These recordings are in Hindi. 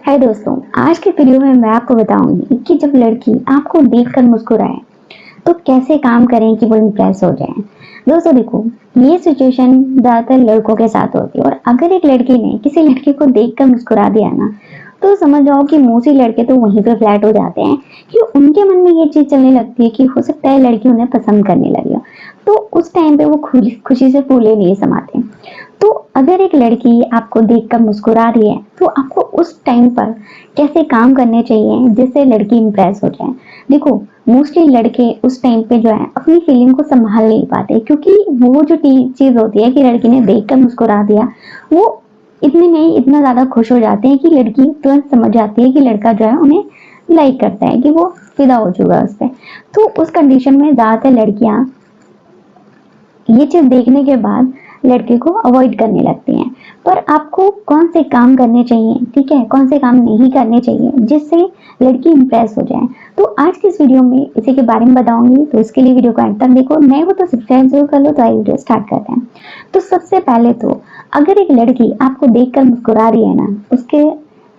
हाय दोस्तों, आज के वीडियो में मैं आपको बताऊंगी कि जब लड़की आपको देखकर मुस्कुराए तो कैसे काम करें कि वो इम्प्रेस हो जाए। दोस्तों देखो, ये सिचुएशन ज्यादातर लड़कों के साथ होती है और अगर एक लड़की ने किसी लड़के को देखकर मुस्कुरा दिया ना, तो समझ जाओ कि मोस्टली लड़के तो वहीं पे फ्लैट हो जाते हैं कि उनके मन में ये चीज चलने लगती है कि हो सकता है लड़की उन्हें पसंद करने लगी हो। तो उस टाइम पे वो खुशी से फूले नहीं समाते। तो अगर एक लड़की आपको देखकर मुस्कुरा रही है तो आपको उस टाइम पर कैसे काम करने चाहिए जिससे लड़की इंप्रेस हो जाए। देखो, मोस्टली लड़के उस टाइम पे जो है अपनी फीलिंग को संभाल नहीं पाते, क्योंकि वो जो चीज होती है कि लड़की ने देखकर मुस्कुरा दिया, वो इतने में ही इतना ज्यादा खुश हो जाते हैं कि लड़की तुरंत समझ जाती है कि लड़का जो है उन्हें लाइक करता है, कि वो फिदा हो चुका है उस पर। तो उस कंडीशन में ज्यादातर लड़कियां ये चीज देखने के बाद लड़के को अवॉइड करने लगती हैं। पर आपको कौन से काम करने चाहिए, ठीक है, कौन से काम नहीं करने चाहिए जिससे लड़की इंप्रेस हो जाए, तो आज की इस वीडियो में इसी के बारे में बताऊंगी। तो इसके लिए वीडियो को अंत तक देखो, नए हो तो सब्सक्राइब जरूर कर लो। तो आई वीडियो स्टार्ट करते हैं। तो सबसे पहले तो अगर एक लड़की आपको देखकर मुस्कुरा रही है ना, उसके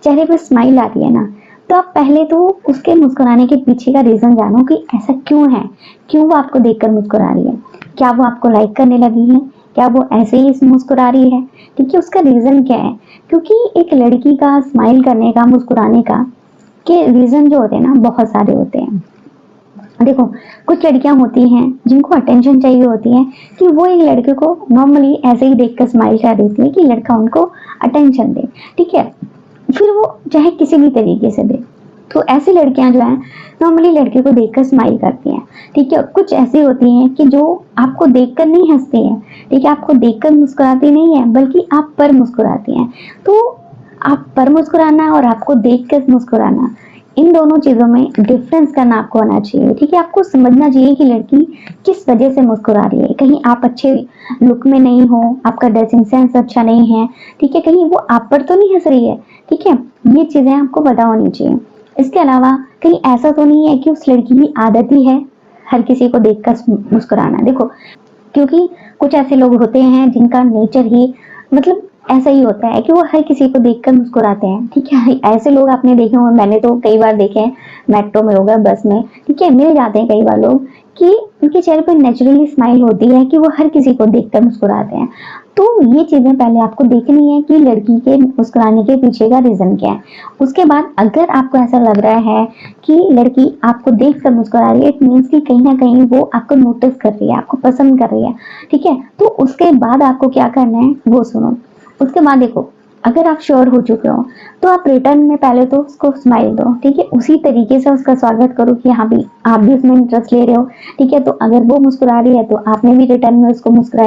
चेहरे पर स्माइल आ रही है ना, तो आप पहले तो उसके मुस्कुराने के पीछे का रीजन जानो कि ऐसा क्यों है, क्यों वो आपको देखकर मुस्कुरा रही है। क्या वो आपको लाइक करने लगी है, क्या वो ऐसे ही मुस्कुरा रही है, ठीक है, उसका रीजन क्या है। क्योंकि एक लड़की का स्माइल करने का, मुस्कुराने का के रीजन जो होते हैं ना, बहुत सारे होते हैं। देखो, कुछ लड़कियां होती हैं जिनको अटेंशन चाहिए होती है, कि वो एक लड़के को नॉर्मली ऐसे ही देखकर स्माइल कर देती है कि लड़का उनको अटेंशन दे, ठीक है, फिर वो चाहे किसी भी तरीके से दे। तो ऐसी लड़कियां जो है नॉर्मली लड़के को देखकर स्माइल करती हैं, ठीक है। कुछ ऐसी होती हैं कि जो आपको देखकर नहीं हंसती हैं, ठीक है, आपको देखकर मुस्कुराती नहीं है बल्कि आप पर मुस्कुराती हैं। तो आप पर मुस्कुराना और आपको देखकर मुस्कुराना, इन दोनों चीजों में डिफरेंस करना आपको आना चाहिए, ठीक है। आपको समझना चाहिए कि लड़की किस वजह से मुस्कुरा रही है। कहीं आप अच्छे लुक में नहीं हो, आपका ड्रेसिंग सेंस अच्छा नहीं है, ठीक है, कहीं वो आप पर तो नहीं हंस रही है, ठीक है। ये चीजें आपको पता होनी चाहिए। इसके अलावा कहीं ऐसा तो नहीं है कि उस लड़की की आदत ही है हर किसी को देखकर मुस्कुराना। देखो, क्योंकि कुछ ऐसे लोग होते हैं जिनका नेचर ही मतलब ऐसा ही होता है कि वो हर किसी को देखकर मुस्कुराते हैं, ठीक है। ऐसे लोग आपने देखे होंगे, मैंने तो कई बार देखे हैं, मेट्रो में होगा, बस में, ठीक है, मिल जाते हैं कई बार लोग कि उनके चेहरे पर नेचुरली स्माइल होती है कि वो हर किसी को देखकर मुस्कुराते हैं। तो ये चीजें पहले आपको देखनी है कि लड़की के मुस्कुराने के पीछे का रीजन क्या है। उसके बाद अगर आपको ऐसा लग रहा है कि लड़की आपको देख कर मुस्कुरा रही है, इट मीन्स कि कहीं ना कहीं वो आपको नोटिस कर रही है, आपको पसंद कर रही है, ठीक है। तो उसके बाद आपको क्या करना है वो सुनो। उसके बाद देखो, अगर आप श्योर हो चुके हो तो आप रिटर्न में पहले तो उसको स्माइल दो, ठीक है, उसी तरीके से उसका स्वागत करो कि हाँ भी आप भी उसमें इंटरेस्ट ले रहे हो, ठीक है। तो अगर वो मुस्कुरा रही है तो आपने भी रिटर्न में उसको मुस्कुरा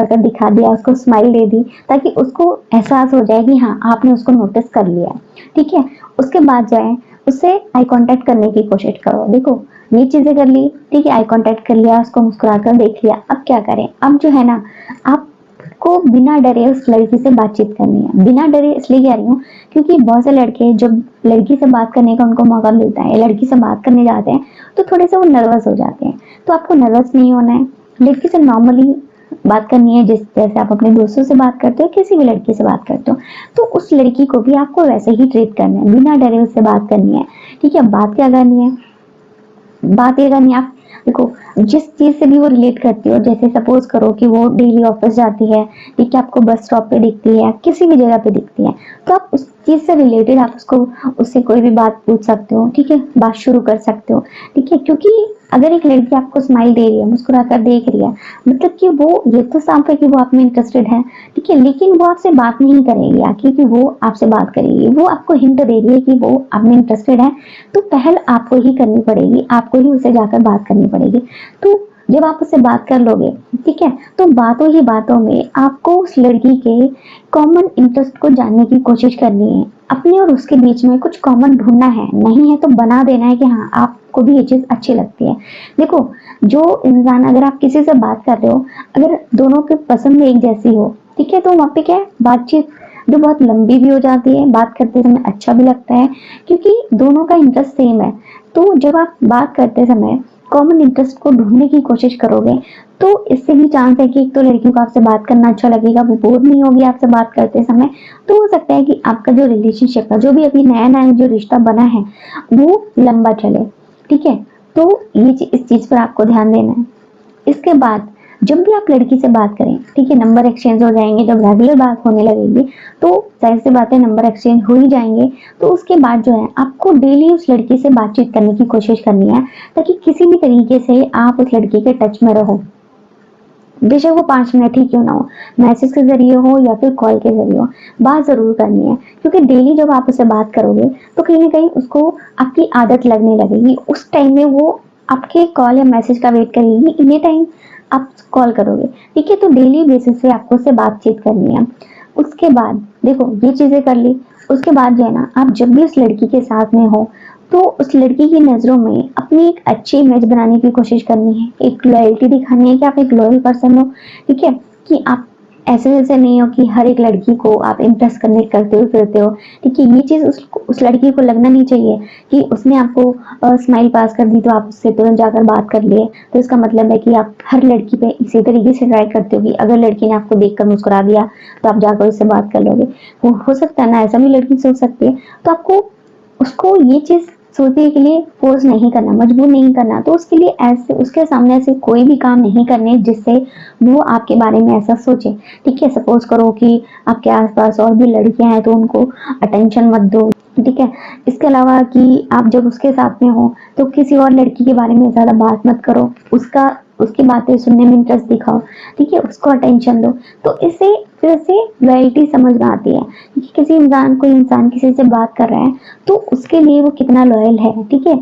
कर दिखा दिया, उसको स्माइल दे दी, ताकि उसको एहसास हो जाए कि हाँ आपने उसको नोटिस कर लिया, ठीक है। उसके बाद जाए उससे आई कांटेक्ट करने की कोशिश करो। देखो, ये चीजें कर ली, ठीक है, आई कांटेक्ट कर लिया, उसको मुस्कुरा कर देख लिया, अब क्या करें। अब जो है ना, आप को बिना डरे उस लड़की से बातचीत करनी है। बिना डरे इसलिए कह रही हूँ क्योंकि बहुत से लड़के जब लड़की से बात करने का उनको मौका मिलता है, लड़की से बात करने जाते हैं तो थोड़े से वो नर्वस हो जाते हैं। तो आपको नर्वस नहीं होना है, लड़की से नॉर्मली बात करनी है, जिस जैसे आप अपने दोस्तों से बात करते हो, किसी भी लड़की से बात करते हो, तो उस लड़की को भी आपको वैसे ही ट्रीट करना है, बिना डरे उससे बात करनी है, ठीक है। बात क्या करनी है, बात ये करनी है, आप देखो जिस चीज से भी वो रिलेट करती हो, जैसे सपोज करो कि वो डेली ऑफिस जाती है, ठीक है, आपको बस स्टॉप पे दिखती है, किसी भी जगह पे दिखती है, तो आप उस चीज से रिलेटेड आप उसको उससे कोई भी बात पूछ सकते हो, ठीक है, बात शुरू कर सकते हो, ठीक है। क्योंकि अगर एक लड़की आपको स्माइल दे रही है, मुस्कुरा कर देख रही है, मतलब कि वो ये तो साफ है कि वो आप में इंटरेस्टेड है, ठीक है, लेकिन वो आपसे बात नहीं करेगी आके कि वो आपसे बात करेगी, वो आपको हिंट दे रही है कि वो आप में इंटरेस्टेड है, तो पहल आपको ही करनी पड़ेगी, आपको ही उससे जाकर बात करनी पड़ेगी। तो जब आप उससे बात कर लोगे, ठीक है, तो बातों ही बातों में आपको उस लड़की के कॉमन इंटरेस्ट को जानने की कोशिश करनी है। अपने और उसके बीच में कुछ कॉमन ढूंढना है, नहीं है तो बना देना है कि हाँ आपको भी ये चीज अच्छी लगती है। देखो, जो इंसान, अगर आप किसी से बात कर रहे हो, अगर दोनों की पसंद एक जैसी हो, ठीक है, तो वहाँ पे क्या है, बातचीत जो बहुत लंबी भी हो जाती है, बात करते समय अच्छा भी लगता है, क्योंकि दोनों का इंटरेस्ट सेम है। तो जब आप बात करते समय कॉमन इंटरेस्ट को ढूंढने की कोशिश करोगे तो इससे भी चांस है कि एक तो लड़की को आपसे बात करना अच्छा लगेगा, वो बोर नहीं होगी आपसे बात करते समय। तो हो सकता है कि आपका जो रिलेशनशिप है, जो भी अभी नया नया जो रिश्ता बना है, वो लंबा चले। ठीक है, तो इस चीज पर आपको ध्यान देना है। इसके बाद जब भी आप लड़की से बात करें, ठीक है, नंबर एक्सचेंज हो जाएंगे, जब रेगुलर बात होने लगेगी तो जाहिर सी बात है नंबर एक्सचेंज हो ही जाएंगे। तो उसके बाद जो है आपको डेली उस लड़की से बातचीत करने की कोशिश करनी है, ताकि किसी भी तरीके से आप उस लड़की के टच में रहो। बेशक वो 5 मिनट ही क्यों ना हो, मैसेज के जरिए हो या फिर कॉल के जरिए हो, बात जरूर करनी है। क्योंकि डेली जब आप उससे बात करोगे तो कहीं ना कहीं उसको आपकी आदत लगने लगेगी। उस टाइम में वो आपके कॉल या मैसेज का वेट करेगी, इन्हीं टाइम आप कॉल करोगे। ठीक है, तो डेली बेसिस पे आपको उससे बातचीत करनी है। उसके बाद देखो ये चीजें कर ली, उसके बाद जो है ना, आप जब भी उस लड़की के साथ में हो तो उस लड़की की नजरों में अपनी एक अच्छी इमेज बनाने की कोशिश करनी है, एक लॉयल्टी दिखानी है कि आप एक लॉयल पर्सन हो। ठीक है, कि आप ऐसे वैसे नहीं हो कि हर एक लड़की को आप इम्प्रेस करने करते हो फिरते हो। ठीक है, ये चीज उस लड़की को लगना नहीं चाहिए कि उसने आपको स्माइल पास कर दी तो आप उससे तुरंत जाकर बात कर लिए। तो इसका मतलब है कि आप हर लड़की पे इसी तरीके से ट्राई करते हो कि अगर लड़की ने आपको देखकर मुस्कुरा दिया तो आप जाकर उससे बात कर लोगे। हो सकता है ना, ऐसा भी लड़की सोच सकती है। तो आपको उसको ये चीज सोचने के लिए फोर्स नहीं करना, मजबूर नहीं करना। तो उसके लिए ऐसे उसके सामने ऐसे कोई भी काम नहीं करने जिससे वो आपके बारे में ऐसा सोचे। ठीक है, सपोज करो कि आपके आसपास और भी लड़कियां हैं तो उनको अटेंशन मत दो। ठीक है, इसके अलावा कि आप जब उसके साथ में हो तो किसी और लड़की के बारे में ज्यादा बात मत करो, उसकी बातें सुनने में इंटरेस्ट दिखाओ। ठीक है, उसको अटेंशन दो। तो इससे फिर से लॉयल्टी समझ में आती है कि किसी इंसान कोई इंसान किसी से बात कर रहा है तो उसके लिए वो कितना लॉयल है। ठीक है,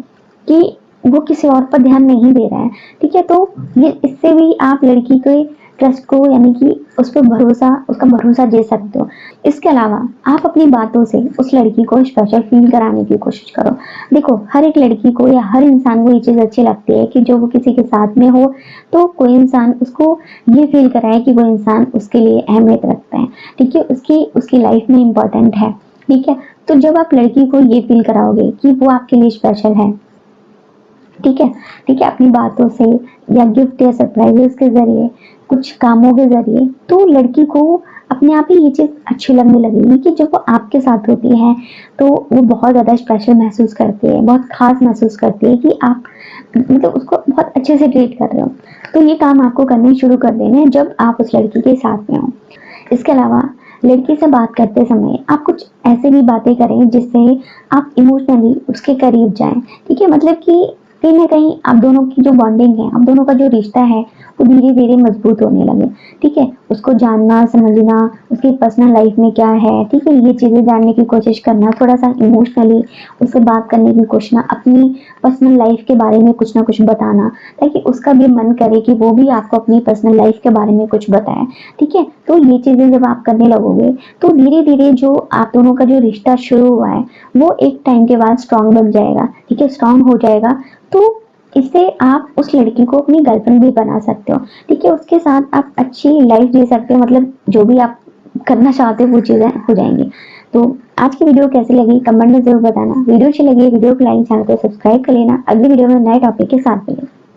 कि वो किसी और पर ध्यान नहीं दे रहा है। ठीक है, तो ये इससे भी आप लड़की के ट्रस्ट को यानी कि उस पर भरोसा उसका भरोसा दे सकते हो। इसके अलावा आप अपनी बातों से उस लड़की को स्पेशल फील कराने की कोशिश करो। देखो हर एक लड़की को या हर इंसान को ये चीज अच्छी लगती है कि जो वो किसी के साथ में हो तो कोई इंसान उसको ये फील कराए कि वो इंसान उसके लिए अहमियत रखता है। ठीक है, उसकी उसकी लाइफ में इम्पोर्टेंट है। ठीक है, तो जब आप लड़की को ये फील कराओगे कि वो आपके लिए स्पेशल है, ठीक है, ठीक है, अपनी बातों से या गिफ्ट या सरप्राइजेस के जरिए, कुछ कामों के जरिए, तो लड़की को अपने आप ही ये चीज अच्छी लगने लगेगी कि जब वो आपके साथ होती है तो वो बहुत ज्यादा स्पेशल महसूस करती है, बहुत खास महसूस करती है कि आप मतलब उसको बहुत अच्छे से ट्रीट कर रहे हो। तो ये काम आपको करने शुरू कर देने हैं जब आप उस लड़की के साथ में हो। इसके अलावा लड़की से बात करते समय आप कुछ ऐसे भी बातें करें जिससे आप इमोशनली उसके करीब जाएं। ठीक है, मतलब कि कहीं ना कहीं आप दोनों की जो बॉन्डिंग है, आप दोनों का जो रिश्ता है वो धीरे धीरे मजबूत होने लगे। ठीक है, उसको जानना समझना, उसकी पर्सनल लाइफ में क्या है, ठीक है, ये चीजें जानने की कोशिश करना, थोड़ा सा इमोशनली उससे बात करने की कोशिश करना, अपनी पर्सनल लाइफ के बारे में कुछ ना कुछ बताना, ताकि उसका भी मन करे कि वो भी आपको अपनी पर्सनल लाइफ के बारे में कुछ बताए। ठीक है, तो ये चीजें जब आप करने लगोगे तो धीरे धीरे जो आप दोनों का जो रिश्ता शुरू हुआ है वो एक टाइम के बाद स्ट्रांग बन जाएगा। ठीक है, स्ट्रांग हो जाएगा। तो इससे आप उस लड़की को अपनी गर्लफ्रेंड भी बना सकते हो। ठीक है, उसके साथ आप अच्छी लाइफ जी सकते हो, मतलब जो भी आप करना चाहते हो वो चीजें हो जाएंगी। तो आज की वीडियो कैसी लगी कमेंट में जरूर बताना। वीडियो अच्छी लगी वीडियो को लाइक, चैनल को सब्सक्राइब कर लेना। अगली वीडियो में नए टॉपिक के साथ मिलेंगे।